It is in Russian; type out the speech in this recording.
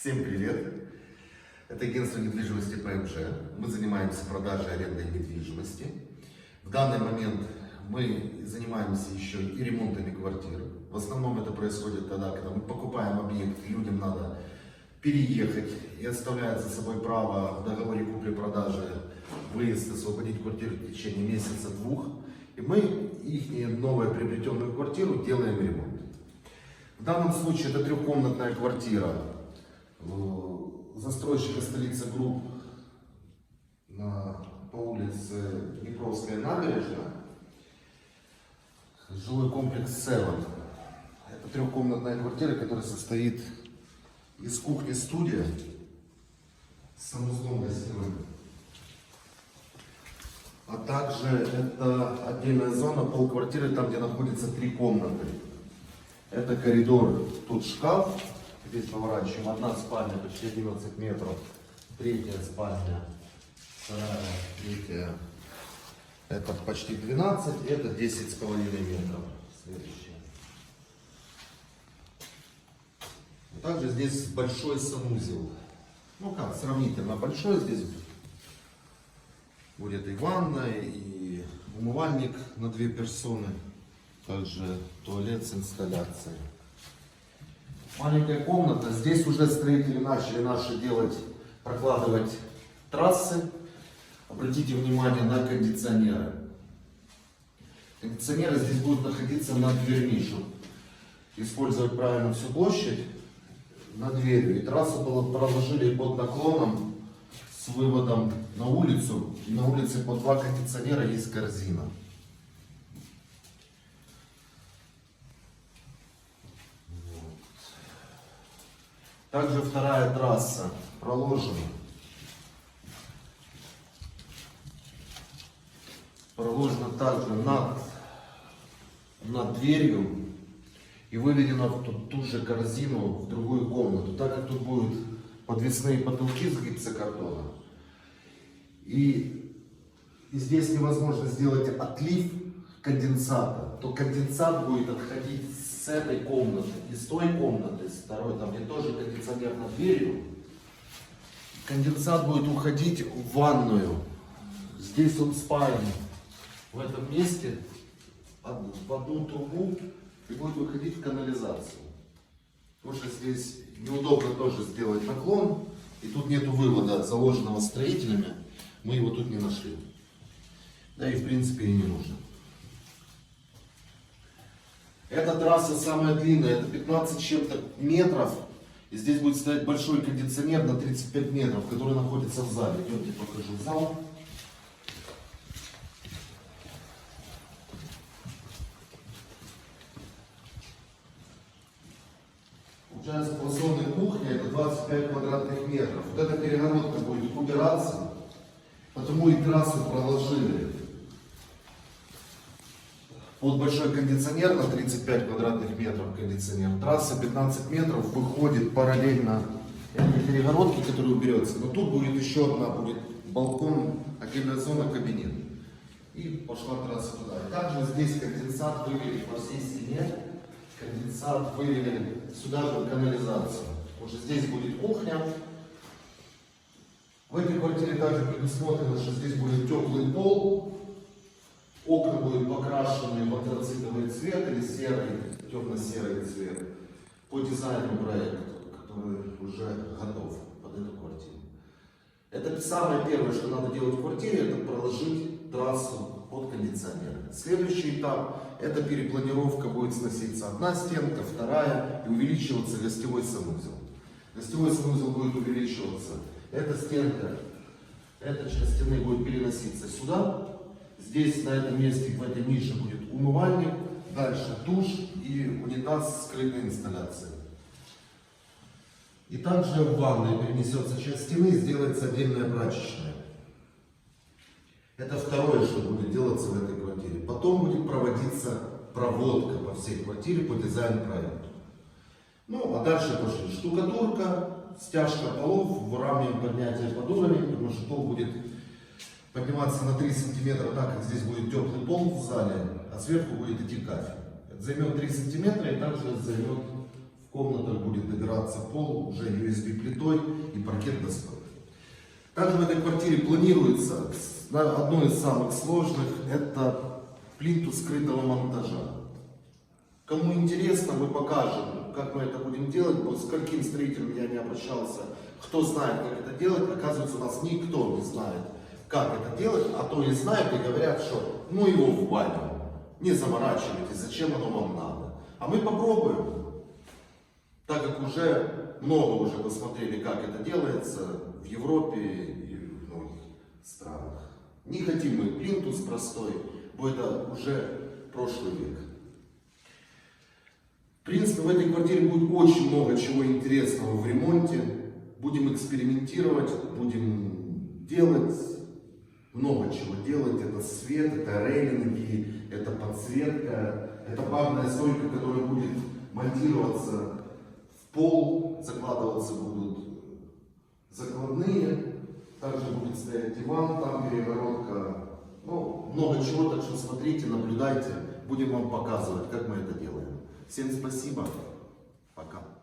Всем привет! Это агентство недвижимости ПМЖ. Мы занимаемся продажей и арендой недвижимости. В данный момент мы занимаемся еще и ремонтами квартир. В основном это происходит тогда, когда мы покупаем объект, и людям надо переехать, и оставляет за собой право в договоре купли-продажи выезд, освободить квартиру в течение месяца-двух. И мы их новую приобретенную квартиру делаем ремонт. В данном случае это трехкомнатная квартира застройщика столицы групп по улице Днепровская набережная. Жилой комплекс Seven. Это трехкомнатная квартира, которая состоит из кухни-студия с санузлом гостевым. А также это отдельная зона, полквартиры, там где находится три комнаты. Это коридор, тут шкаф, здесь поворачиваем, одна спальня почти 11 метров, третья спальня, вторая, третья, это почти 12, это 10,5 метров. Следующее. Также здесь большой санузел, ну как, сравнительно большой, здесь будет и ванная, и умывальник на 2 персоны. Также туалет с инсталляцией. Маленькая комната. Здесь уже строители начали прокладывать трассы. Обратите внимание на кондиционеры. Кондиционеры здесь будут находиться над дверьми, чтобы использовать правильно всю площадь над дверью. И трассу проложили под наклоном с выводом на улицу. И на улице под 2 кондиционера есть корзина. Также вторая трасса проложена. Проложена также над дверью и выведена в ту же корзину в другую комнату. Так как тут будут подвесные потолки с гипсокартона. И здесь невозможно сделать отлив конденсата, то конденсат будет отходить с этой комнаты, из той комнаты, с второй, там где тоже кондиционер над дверью. Конденсат будет уходить в ванную. Здесь он спаян в этом месте в одну трубу и будет выходить в канализацию. Потому что здесь неудобно тоже сделать наклон, и тут нету вывода, заложенного строителями, мы его тут не нашли. Да и в принципе и не нужно. Эта трасса самая длинная, это 15 с чем-то метров. И здесь будет стоять большой кондиционер на 35 метров, который находится в зале. Идемте, покажу зал. Получается, полосонная кухня, это 25 квадратных метров. Вот эта перегородка будет убираться, потому и трассу проложили. Вот большой кондиционер на 35 квадратных метров кондиционер. Трасса 15 метров выходит параллельно этой перегородке, которая уберется. Но тут будет еще одна, будет балкон, отдельная зона, кабинет. И пошла трасса туда. И также здесь конденсат вывели по всей стене. Конденсат вывели сюда же в канализацию. Уже здесь будет кухня. В этой квартире также предусмотрено, что здесь будет теплый пол. Окна будут покрашены в антрацитовый цвет или серый, темно-серый цвет по дизайну проекта, который уже готов под эту квартиру. Это самое первое, что надо делать в квартире, это проложить трассу под кондиционер. Следующий этап – это перепланировка, будет сноситься одна стенка, вторая и увеличиваться гостевой санузел. Гостевой санузел будет увеличиваться. Эта стенка, эта часть стены будет переноситься сюда. Здесь, на этом месте, в этой нише будет умывальник, дальше душ и унитаз с скрытой инсталляцией. И также в ванной перенесется часть стены и сделается отдельная прачечная. Это второе, что будет делаться в этой квартире. Потом будет проводиться проводка по всей квартире по дизайн-проекту. Ну, а дальше пошли штукатурка, стяжка полов, выравниваем поднятие под уровень, потому что пол будет подниматься на 3 сантиметра, так как здесь будет теплый пол в зале, а сверху будет идти кафель. Это займет 3 сантиметра и также займет в комнатах будет добираться пол уже USB-плитой и паркет доской. Также в этой квартире планируется одно из самых сложных, это плинтус скрытого монтажа. Кому интересно, мы покажем, как мы это будем делать. С каким строителем я не обращался, кто знает, как это делать. Оказывается, у нас никто не знает, как это делать, а то и знают и говорят, что ну его в баню, не заморачивайтесь, зачем оно вам надо. А мы попробуем, так как уже много уже посмотрели, как это делается в Европе и в многих странах. Не хотим мы плинтус простой, бо это уже прошлый век. В принципе, в этой квартире будет очень много чего интересного в ремонте. Будем экспериментировать, будем делать, много чего делать. Это свет, это рейлинги, это подсветка, это барная стойка, которая будет монтироваться в пол, закладываться будут закладные. Также будет стоять диван, там перегородка. Ну, много чего, так что смотрите, наблюдайте. Будем вам показывать, как мы это делаем. Всем спасибо. Пока.